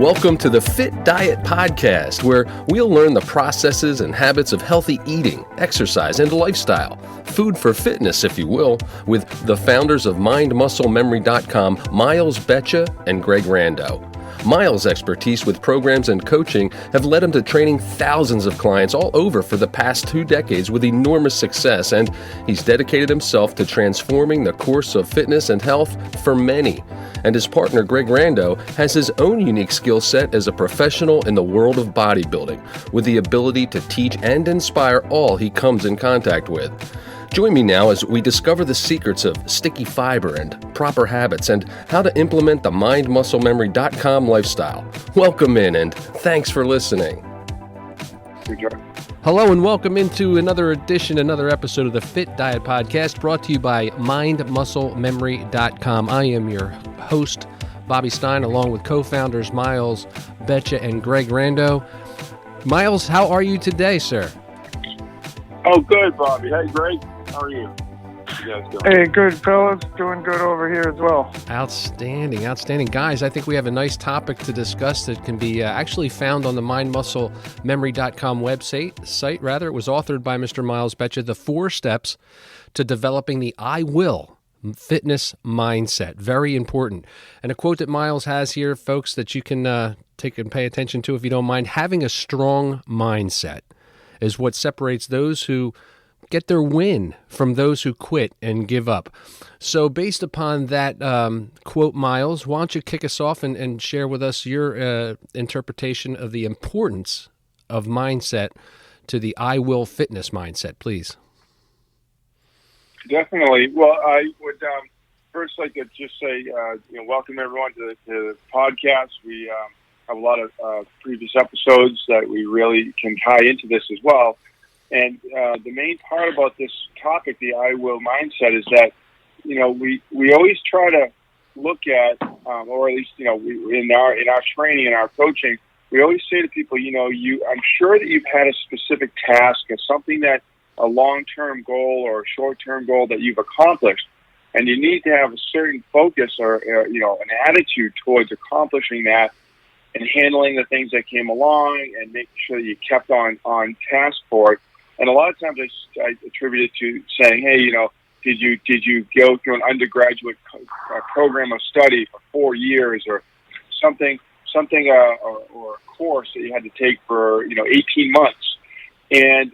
Welcome to the Fit Diet Podcast, where we'll learn the processes and habits of healthy eating, exercise, and lifestyle. Food for fitness, if you will, with the founders of MindMuscleMemory.com, Miles Betcha and Greg Rando. Miles' expertise with programs and coaching have led him to training thousands of clients all over for the past 2 decades with enormous success, and he's dedicated himself to transforming the course of fitness and health for many. And his partner, Greg Rando, has his own unique skill set as a professional in the world of bodybuilding, with the ability to teach and inspire all he comes in contact with. Join me now as we discover the secrets of sticky fiber and proper habits and how to implement the MindMuscleMemory.com lifestyle. Welcome in and thanks for listening. Hello and welcome into another episode of the Fit Diet Podcast, brought to you by MindMuscleMemory.com. I am your host, Bobby Stein, along with co-founders Miles Betcha and Greg Rando. Miles, how are you today, sir? Oh, good, Bobby. Hey, Greg. How are you? You guys doing? Hey, good, fellas. Doing good over here as well. Outstanding. Guys, I think we have a nice topic to discuss that can be actually found on the MindMuscleMemory.com website. It was authored by Mr. Miles Betcha, the 4 steps to developing the I Will fitness mindset. Very important. And a quote that Miles has here, folks, that you can take and pay attention to if you don't mind. Having a strong mindset is what separates those who get their win from those who quit and give up. So based upon that quote, Miles, why don't you kick us off and share with us your interpretation of the importance of mindset to the I Will fitness mindset, please. Definitely. Well, I would first like to just say, welcome everyone to the podcast. We have a lot of previous episodes that we really can tie into this as well. And the main part about this topic, the I Will mindset, is that, we always try to look at, or at least, in our training and our coaching, we always say to people, I'm sure that you've had a specific task or something that a long-term goal or a short-term goal that you've accomplished, and you need to have a certain focus or, an attitude towards accomplishing that and handling the things that came along and making sure that you kept on task for it. And a lot of times I attribute it to saying, hey, did you go through an undergraduate program of study for 4 years or something or a course that you had to take for 18 months? And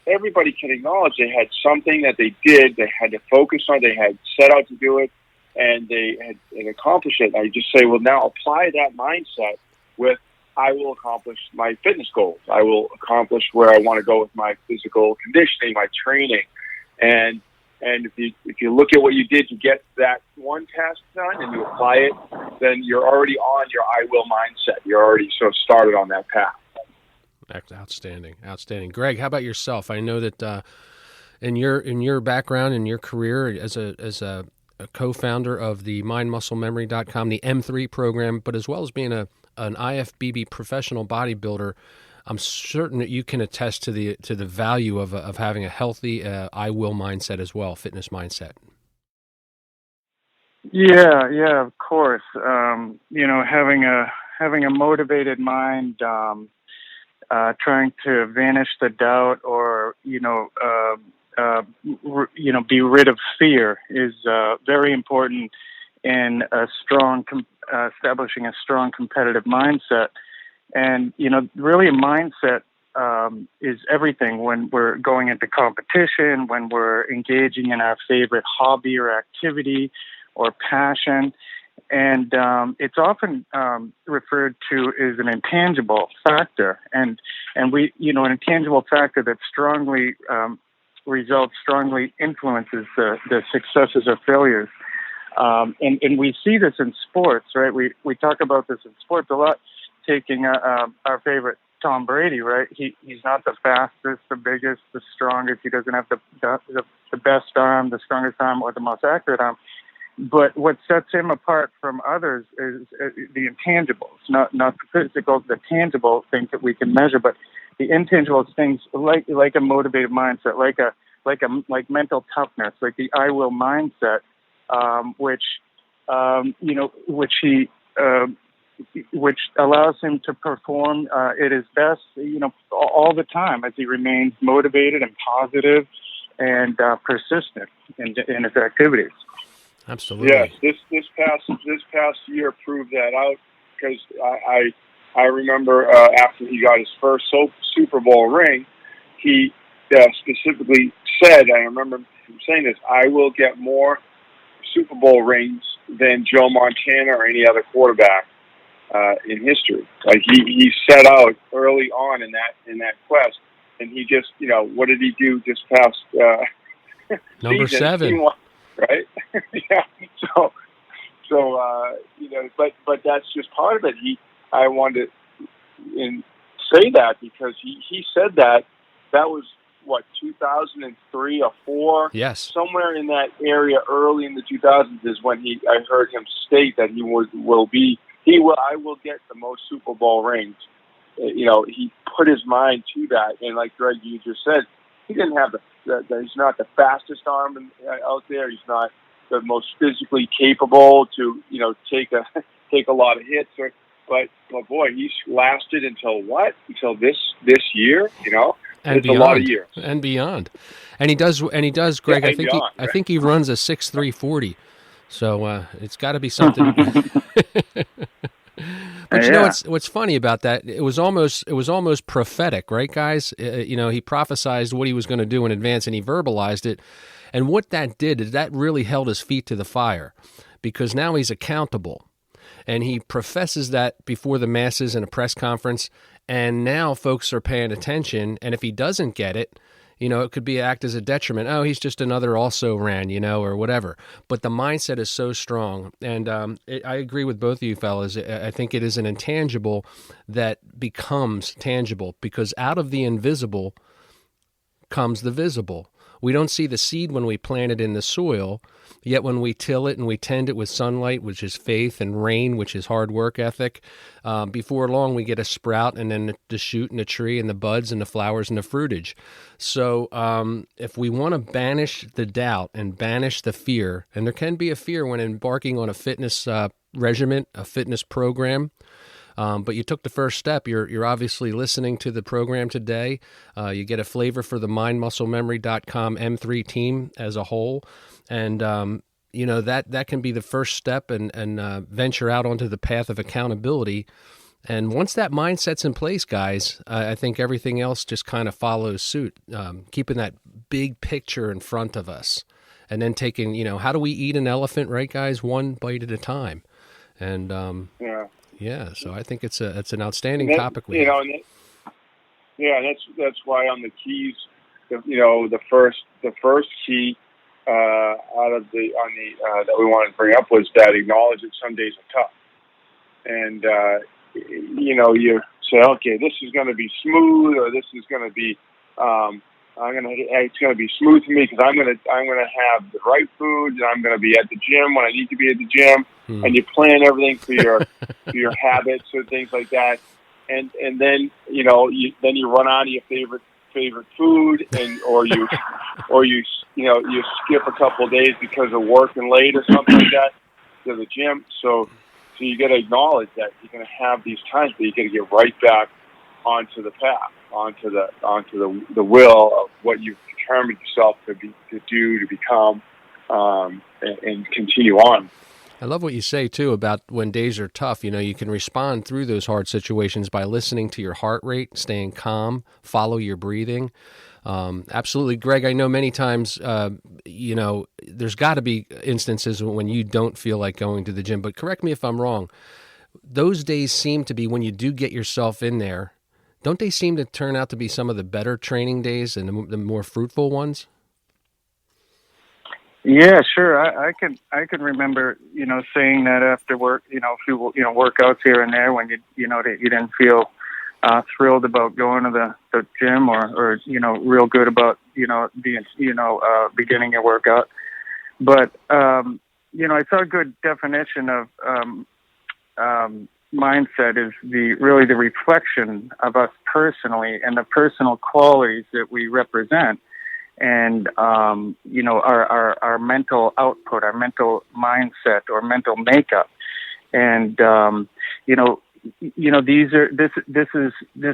everybody can acknowledge they had something that they did, they had to focus on, they had set out to do it, and they had accomplished it. And I just say, well, now apply that mindset with, I will accomplish my fitness goals. I will accomplish where I want to go with my physical conditioning, my training. And if you look at what you did to get that one task done and you apply it, then you're already on your I will mindset. You're already sort of started on that path. Outstanding. Greg, how about yourself? I know that in your background, in your career as a co-founder of the MindMuscleMemory.com, the M3 program, but as well as being an IFBB professional bodybuilder, I'm certain that you can attest to the value of having a healthy I Will mindset as well, fitness mindset. Yeah, of course. Having a motivated mind, trying to vanish the doubt or be rid of fear is very important in establishing a strong competitive mindset. And, really a mindset is everything when we're going into competition, when we're engaging in our favorite hobby or activity or passion. And it's often referred to as an intangible factor. And we, an intangible factor that strongly influences the successes or failures. And we see this in sports, right? We talk about this in sports a lot, taking our favorite Tom Brady, right? He's not the fastest, the biggest, the strongest. He doesn't have the best arm, the strongest arm, or the most accurate arm. But what sets him apart from others is the intangibles, not the physical, the tangible things that we can measure, but the intangible things like a motivated mindset, like mental toughness, like the I Will mindset, which he which allows him to perform at his best, all the time as he remains motivated and positive and persistent in his activities. Absolutely. Yes, this past year proved that out, because I remember after he got his first Super Bowl ring, he specifically said, I remember him saying this, I will get more Super Bowl rings than Joe Montana or any other quarterback in history. Like he set out early on in that quest, and he just, what did he do this past number season? 7, right? Yeah. So but that's just part of it. I wanted to say that because he said that was what, 2003 or 4? Yes, somewhere in that area, early in the 2000s is when I heard him state that I will get the most Super Bowl rings. He put his mind to that, and like Greg, you just said, he didn't have he's not the fastest arm out there. He's not the most physically capable to take a lot of hits, but boy, he's lasted until this year, and it's beyond. a lot of years and beyond. And he does, Greg. Yeah, I think he runs a 6.3 40. So it's got to be something. But what's funny about that? It was almost prophetic, right, guys? He prophesized what he was going to do in advance, and he verbalized it. And what that did is that really held his feet to the fire, because now he's accountable, and he professes that before the masses in a press conference. And now folks are paying attention, and if he doesn't get it, it could act as a detriment. Oh, he's just another also-ran, or whatever. But the mindset is so strong. And I agree with both of you fellas. I think it is an intangible that becomes tangible, because out of the invisible comes the visible. We don't see the seed when we plant it in the soil, yet when we till it and we tend it with sunlight, which is faith, and rain, which is hard work ethic, before long we get a sprout, and then the shoot and the tree and the buds and the flowers and the fruitage. So if we want to banish the doubt and banish the fear, and there can be a fear when embarking on a fitness regimen, a fitness program, but you took the first step. You're obviously listening to the program today. You get a flavor for the mindmusclememory.com M3 team as a whole. And, that can be the first step and venture out onto the path of accountability. And once that mindset's in place, guys, I think everything else just kind of follows suit, keeping that big picture in front of us. And then taking, how do we eat an elephant, right, guys? One bite at a time. And, yeah, so I think it's an outstanding topic. And that's why on the keys, the first key that we wanted to bring up was that acknowledge that some days are tough, and you say, okay, this is going to be smooth, or this is going to be it's going to be smooth for me because I'm going to have the right food, and I'm going to be at the gym when I need to be at the gym. And you plan everything for your habits or things like that, and then you run out of your favorite food, or you skip a couple of days because of working late or something like that to the gym. So you got to acknowledge that you're going to have these times, but you got to get right back onto the path, onto the will of what you've determined yourself to do, to become, and continue on. I love what you say, too, about when days are tough. You can respond through those hard situations by listening to your heart rate, staying calm, follow your breathing. Absolutely. Greg, I know many times, there's got to be instances when you don't feel like going to the gym, but correct me if I'm wrong. Those days seem to be, when you do get yourself in there, don't they seem to turn out to be some of the better training days and the more fruitful ones? Yeah, sure. I can remember, saying that after work, a few, workouts here and there when you didn't feel thrilled about going to the gym or real good about, beginning your workout. But, I saw a good definition of mindset is really the reflection of us personally and the personal qualities that we represent. And, our mental output, our mental mindset or mental makeup. And, this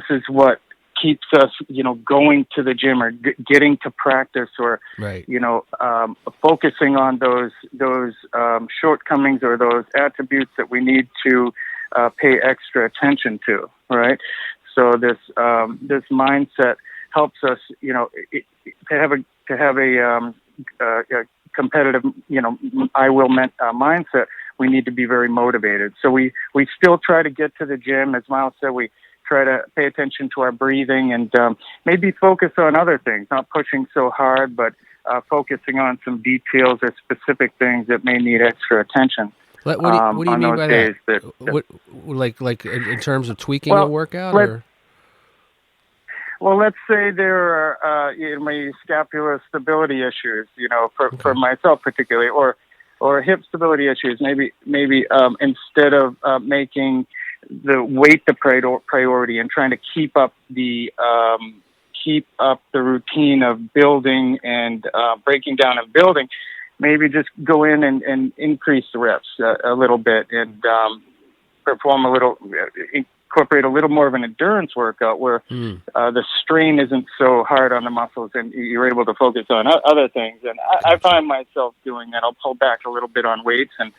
is what keeps us, going to the gym or getting to practice, or, right. Focusing on those shortcomings or those attributes that we need to pay extra attention to, right? So this mindset helps us, to have a competitive, I will mindset. We need to be very motivated. So we still try to get to the gym, as Miles said. We try to pay attention to our breathing and maybe focus on other things, not pushing so hard, but focusing on some details or specific things that may need extra attention. What do you mean by that? What, like in terms of tweaking a workout? Well, let's say there are maybe scapular stability issues, for myself particularly, or hip stability issues. Maybe instead of making the weight the priority and trying to keep up the routine of building and breaking down and building, maybe just go in and increase the reps a little bit and incorporate a little more of an endurance workout where the strain isn't so hard on the muscles and you're able to focus on other things. And I find myself doing that. I'll pull back a little bit on weights and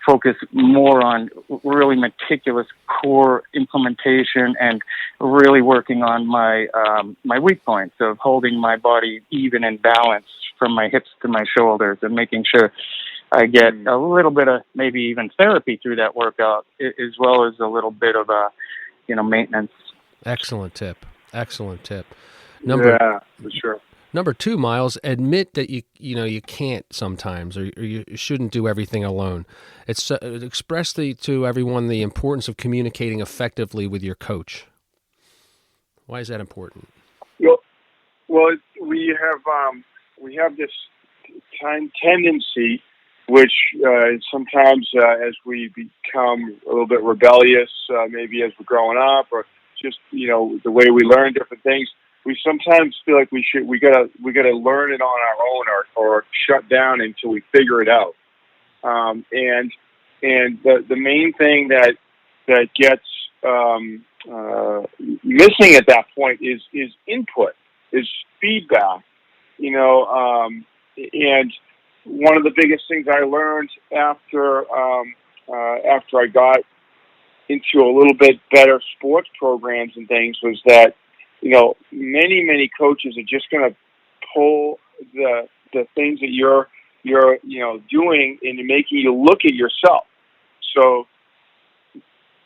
focus more on really meticulous core implementation and really working on my my weak points of holding my body even and balanced from my hips to my shoulders and making sure I get a little bit of maybe even therapy through that workout, as well as a little bit of maintenance. Excellent tip. Yeah, for sure. Number 2, Miles, admit that you can't sometimes, or you shouldn't do everything alone. It's express to everyone the importance of communicating effectively with your coach. Why is that important? Well, we have this tendency, which sometimes as we become a little bit rebellious, maybe as we're growing up, or just the way we learn different things, we sometimes feel like we gotta learn it on our own or shut down until we figure it out. And the main thing that gets missing at that point is input, is feedback. And one of the biggest things I learned after I got into a little bit better sports programs and things was that many coaches are just going to pull the things that you're doing into making you look at yourself. So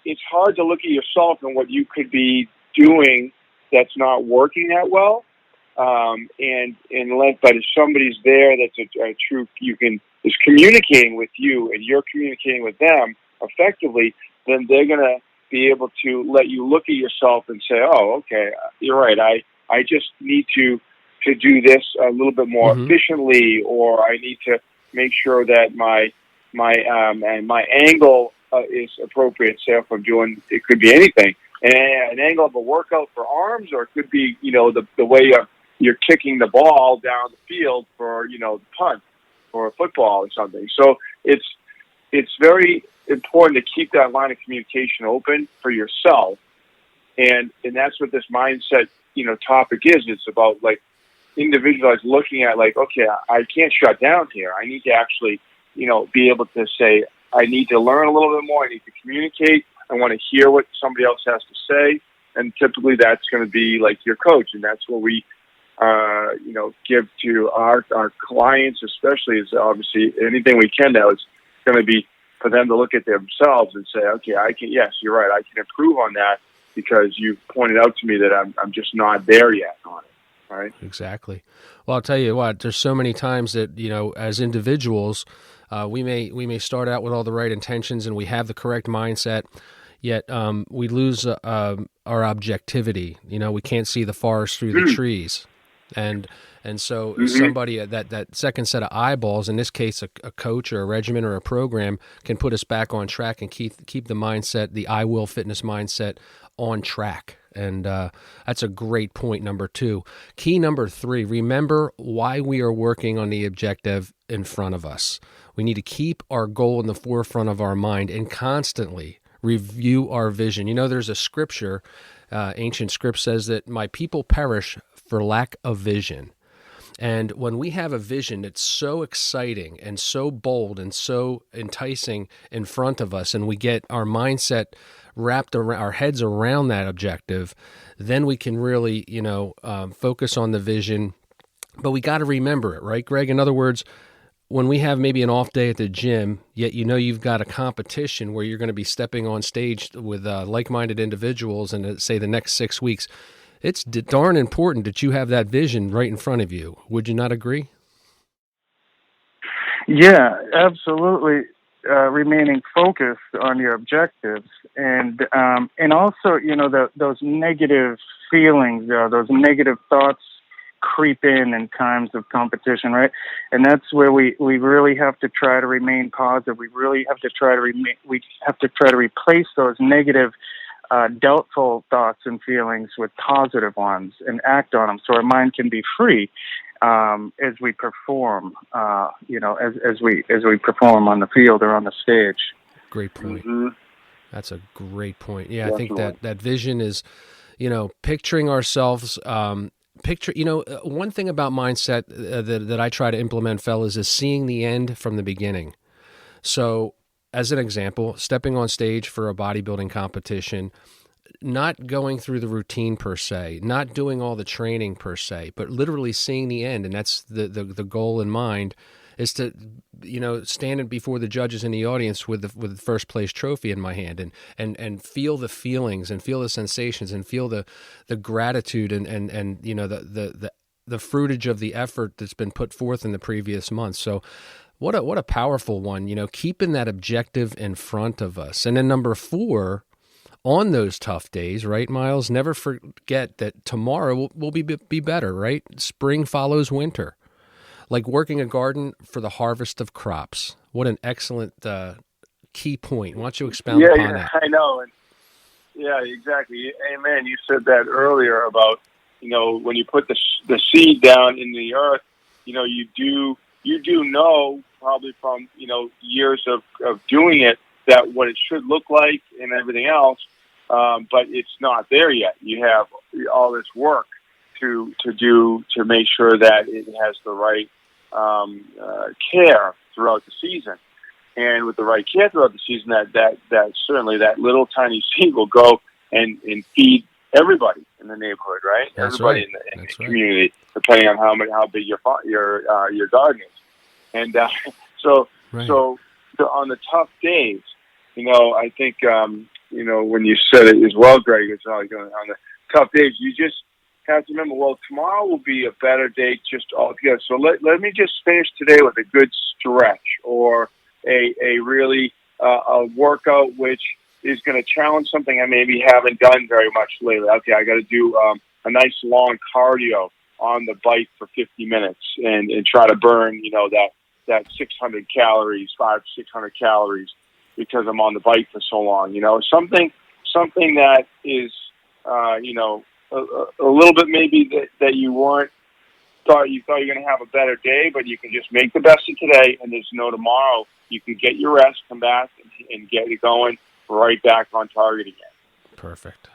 it's hard to look at yourself and what you could be doing that's not working that well. But if somebody's there that's a true is communicating with you and you're communicating with them effectively, then they're gonna be able to let you look at yourself and say, "Oh, okay, you're right. I just need to do this a little bit more efficiently, or I need to make sure that my angle is appropriate." Say if I'm doing, it could be anything, an angle of a workout for arms, or it could be the way you're kicking the ball down the field for the punt or a football or something. So it's very important to keep that line of communication open for yourself, and that's what this mindset topic is. It's about like individualized looking at like, okay, I can't shut down here. I need to actually be able to say, I need to learn a little bit more. I need to communicate. I want to hear what somebody else has to say, and typically that's going to be like your coach, and that's what we give to our clients, especially, is obviously anything we can now is going to be for them to look at themselves and say, okay, yes, you're right. I can improve on that because you pointed out to me that I'm just not there yet on it. All right. Exactly. Well, I'll tell you what, there's so many times that, as individuals, we may start out with all the right intentions and we have the correct mindset, yet we lose our objectivity. We can't see the forest through the trees. And so somebody, that second set of eyeballs, in this case a coach or a regimen or a program, can put us back on track and keep the mindset, the I Will Fitness mindset, on track. And that's a great point, number 2. Key number 3, remember why we are working on the objective in front of us. We need to keep our goal in the forefront of our mind and constantly review our vision. There's a scripture, ancient script says that my people perish for lack of vision. And when we have a vision that's so exciting and so bold and so enticing in front of us, and we get our mindset wrapped around, our heads around that objective, then we can really, focus on the vision. But we got to remember it, right, Greg? In other words, when we have maybe an off day at the gym, yet you've got a competition where you're going to be stepping on stage with like-minded individuals in, say, the next 6 weeks, it's darn important that you have that vision right in front of you. Would you not agree? Yeah, absolutely. Remaining focused on your objectives, and also, those negative feelings, those negative thoughts creep in times of competition, right? And that's where we really have to try to remain positive. We really have to try to replace those negative, doubtful thoughts and feelings with positive ones and act on them, so our mind can be free as we perform. As we perform on the field or on the stage. Great point. Mm-hmm. That's a great point. Yeah, Definitely. I think that vision is, picturing ourselves. One thing about mindset that I try to implement, fellas, is seeing the end from the beginning. So, as an example, stepping on stage for a bodybuilding competition, not going through the routine per se, not doing all the training per se, but literally seeing the end, and that's the goal in mind, is to stand before the judges in the audience with the first place trophy in my hand, and feel the feelings and feel the sensations and feel the gratitude and the fruitage of the effort that's been put forth in the previous month. So what a powerful one, keeping that objective in front of us. And then number 4, on those tough days, right, Miles, never forget that tomorrow will be better, right? Spring follows winter. Like working a garden for the harvest of crops. What an excellent key point. Why don't you expound upon that? I know. And yeah, exactly. Amen. You said that earlier about, when you put the seed down in the earth, you do know probably from, years of doing it, that what it should look like and everything else, but it's not there yet. You have all this work to do to make sure that it has the right care throughout the season. And with the right care throughout the season, that certainly that little tiny seed will go and feed everybody in the neighborhood, right? That's everybody right. in the community, depending on how big your garden is. And so on the tough days, I think when you said it as well, Greg, it's like on the tough days, you just have to remember, well, tomorrow will be a better day just altogether. So let me just finish today with a good stretch or a really a workout which is going to challenge something I maybe haven't done very much lately. Okay, I got to do a nice long cardio on the bike for 50 minutes and try to burn, that 600 calories, 500-600 calories, because I'm on the bike for so long. Something that is, a little bit maybe that you thought you were going to have a better day, but you can just make the best of today, and there's no tomorrow. You can get your rest, come back, and get it going right back on target again. Perfect.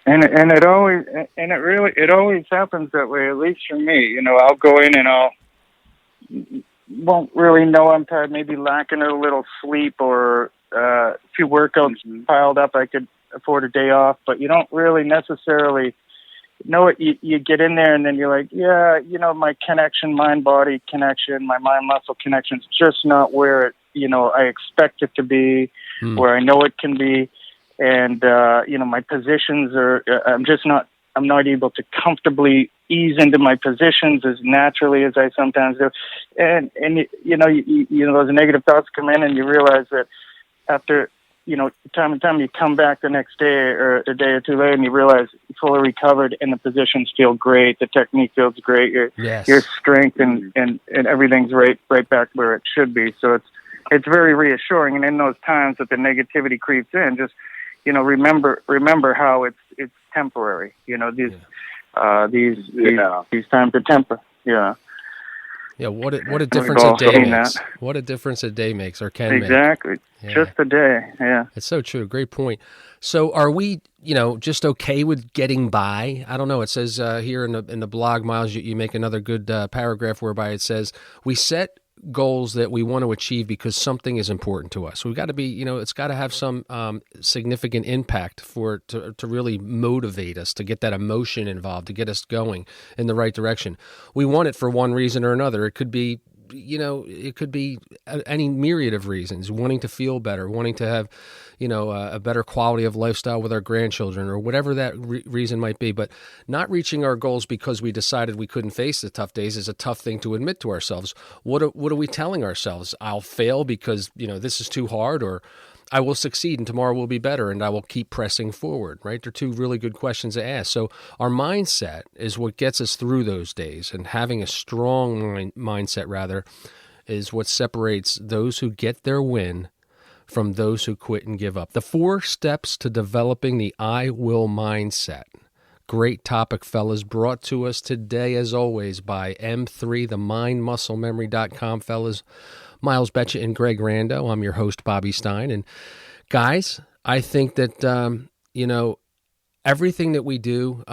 And it always happens that way. At least for me, I'll go in and won't really know I'm tired. Maybe lacking a little sleep or a few workouts piled up. I could afford a day off, but you don't really necessarily know it. You get in there and then you're like, my connection, mind-body connection, my mind-muscle connection is just not where I expect it to be, where I know it can be. And, my positions I'm not able to comfortably ease into my positions as naturally as I sometimes do. And those negative thoughts come in and you realize that after, time and time you come back the next day or a day or two later and you realize you're fully recovered and the positions feel great. The technique feels great. Your strength and everything's right back where it should be. So it's very reassuring. And in those times that the negativity creeps in, just, remember how it's temporary. These times are temporary. Yeah. Yeah, what a We've difference all a day seen makes. that. What a difference a day makes or can make. Exactly. Yeah. Just a day. Yeah. It's so true. Great point. So are we, just okay with getting by? I don't know. It says here in the blog, Miles, you make another good paragraph whereby it says we set goals that we want to achieve because something is important to us. We've got to be, it's got to have some significant impact for it to really motivate us, to get that emotion involved, to get us going in the right direction. We want it for one reason or another. It could be it could be any myriad of reasons, wanting to feel better, wanting to have, a better quality of lifestyle with our grandchildren or whatever that reason might be. But not reaching our goals because we decided we couldn't face the tough days is a tough thing to admit to ourselves. What are we telling ourselves? I'll fail because, this is too hard, or I will succeed and tomorrow will be better and I will keep pressing forward, right? They're two really good questions to ask. So our mindset is what gets us through those days, and having a strong mindset, rather, is what separates those who get their win from those who quit and give up. The 4 steps to developing the I will mindset. Great topic, fellas, brought to us today, as always, by M3, the mindmusclememory.com, fellas. Miles Betcha and Greg Rando. I'm your host, Bobby Stein. And guys, I think that, everything that we do,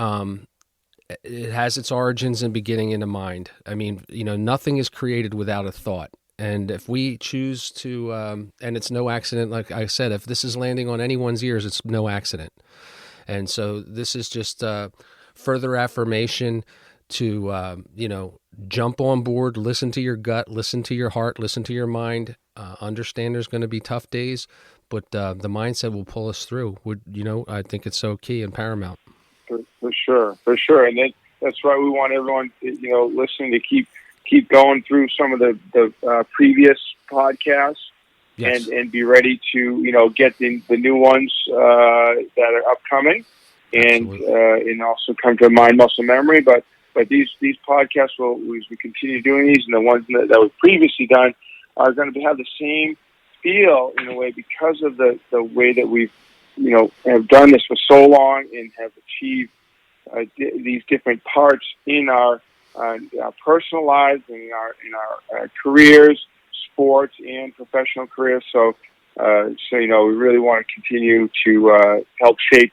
it has its origins and beginning in the mind. I mean, nothing is created without a thought. And if we choose to, and it's no accident, like I said, if this is landing on anyone's ears, it's no accident. And so this is just further affirmation to, jump on board, listen to your gut, listen to your heart, listen to your mind, understand there's going to be tough days, but the mindset will pull us through. I think it's so key and paramount. For sure. And that's why we want everyone, listening to keep going through some of the previous podcasts. Yes. And be ready to, get the new ones that are upcoming, and also come to Mind Muscle Memory. But these podcasts will, as we continue doing these, and the ones that we've previously done are going to have the same feel in a way because of the way that we've, have done this for so long and have achieved these different parts in our personal lives and in our careers, sports and professional careers. So we really want to continue to help shape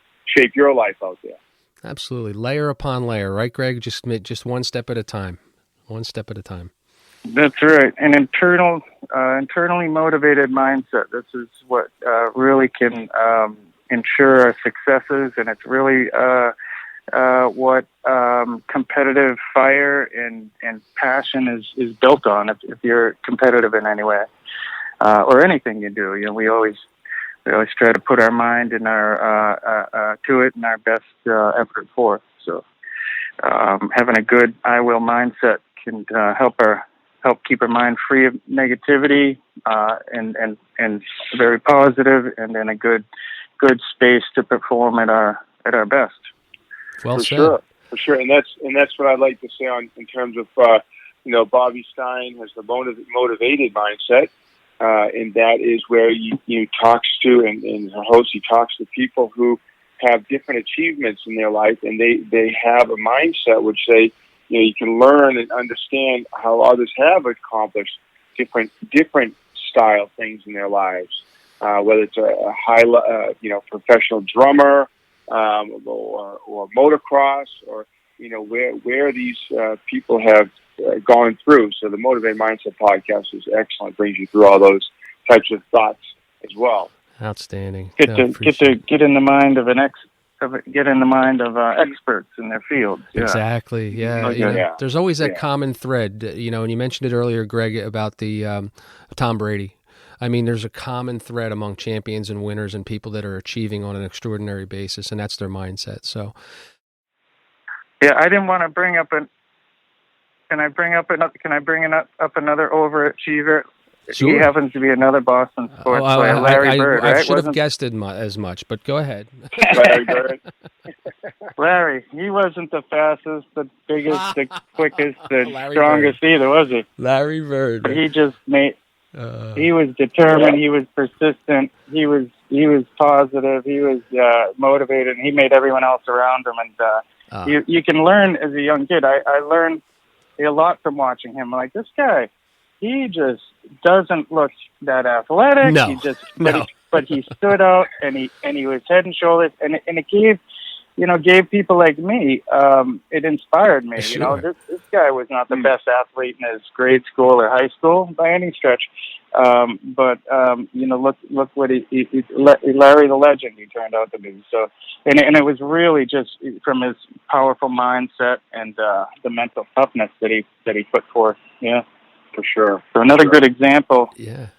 your life out there. Absolutely, layer upon layer, right, Greg? Just one step at a time. One step at a time. That's right. An internally motivated mindset. This is what really can ensure our successes, and it's really what competitive fire and passion is built on. If you're competitive in any way, or anything you do, we always try to put our mind and our to it and our best effort forth. So having a good I will mindset can help keep our mind free of negativity and very positive, and in a good space to perform at our best. Well said. For sure, and that's what I'd like to say in terms of Bobby Stein has the motivated mindset, and that is where you talks to and as a host he talks to people who have different achievements in their life, and they have a mindset which you can learn and understand how others have accomplished different style things in their lives, whether it's a high professional drummer. Or motocross, or where these people have gone through. So the Motivated Mindset podcast is excellent; brings you through all those types of thoughts as well. Outstanding. Get in the mind of experts in their fields. Yeah. Exactly. Yeah. There's always that common thread. And you mentioned it earlier, Greg, about the Tom Brady. I mean, there's a common thread among champions and winners and people that are achieving on an extraordinary basis, and that's their mindset. So, yeah, I didn't want to bring up Can I bring up another overachiever? Sure. He happens to be another Boston sports player, Larry Bird. I should have guessed it as much, but go ahead. Larry Bird. Larry, he wasn't the fastest, the biggest, the quickest, the strongest Bird. Either, was he? Larry Bird. But he just made. He was determined. He was persistent. He was positive. He was motivated, and he made everyone else around him. And you can learn as a young kid. I learned a lot from watching him. Like, this guy, he just doesn't look that athletic. No, he just, no. But he stood out, and he was head and shoulders, and it gave people like me, it inspired me. Sure. You know, this guy was not the best athlete in his grade school or high school by any stretch. But look what Larry the Legend he turned out to be. So, and it was really just from his powerful mindset and the mental toughness that he put forth. Yeah, for sure. So another good example. Yeah.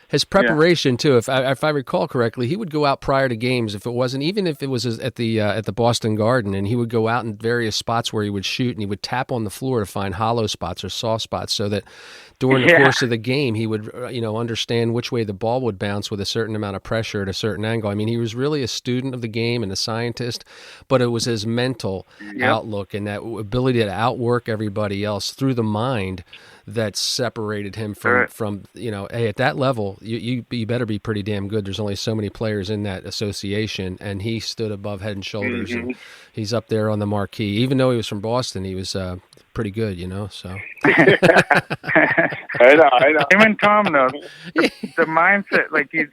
His preparation too, if I recall correctly, he would go out prior to games. Even if it was at the Boston Garden, and he would go out in various spots where he would shoot, and he would tap on the floor to find hollow spots or soft spots, so that during the course of the game he would understand which way the ball would bounce with a certain amount of pressure at a certain angle. I mean, he was really a student of the game and a scientist, but it was his mental outlook and that ability to outwork everybody else through the mind that separated him from hey, at that level, you better be pretty damn good. There's only so many players in that association, and he stood above head and shoulders, and he's up there on the marquee. Even though he was from Boston, he was pretty good, so. I know. Him and Tom, though, the mindset, like you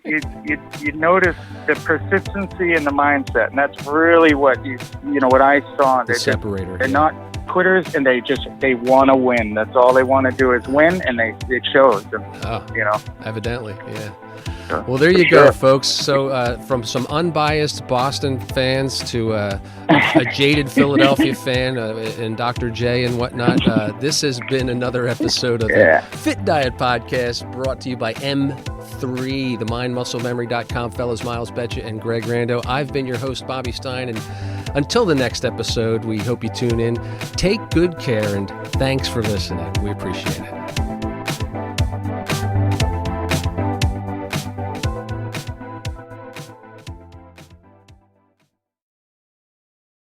notice the persistency in the mindset, and that's really what what I saw. The separator. They're not quitters, and they want to win. That's all they want to do is win, and it shows. Evidently, yeah. Well, there you go, folks. So from some unbiased Boston fans to a jaded Philadelphia fan and Dr. J and whatnot, this has been another episode of the Fit Diet Podcast, brought to you by M3, the MindMuscleMemory.com fellas, Miles Betcha and Greg Rando. I've been your host, Bobby Stein, and until the next episode, we hope you tune in. Take good care, and thanks for listening. We appreciate it.